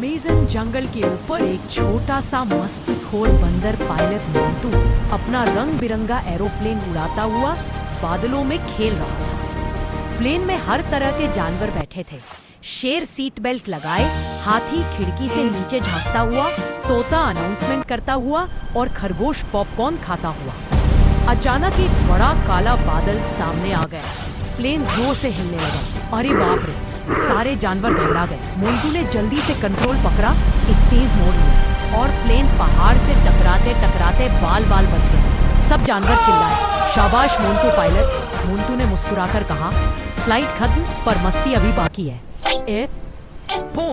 Amazon जंगल के ऊपर एक छोटा सा मस्तीखोर बंदर पायलट मोंटू अपना रंग बिरंगा एरोप्लेन उड़ाता हुआ बादलों में खेल रहा था। प्लेन में हर तरह के जानवर बैठे थे। शेर सीट बेल्ट लगाए, हाथी खिड़की से नीचे झांकता हुआ, तोता अनाउंसमेंट करता हुआ और खरगोश पॉपकॉर्न खाता हुआ। अचानक एक बड़ा काला बादल सामने आ गया। प्लेन जोर से हिलने लगा। अरे बाप रे! सारे जानवर घबरा गए। मोंटू ने जल्दी से कंट्रोल पकड़ा, एक तेज मोड़ लिया और प्लेन पहाड़ से टकराते टकराते बाल बाल बच गया। सब जानवर चिल्लाए, शाबाश मोंटू पायलट। मोंटू ने मुस्कुराकर कहा, फ्लाइट खत्म पर मस्ती अभी बाकी है। ए पो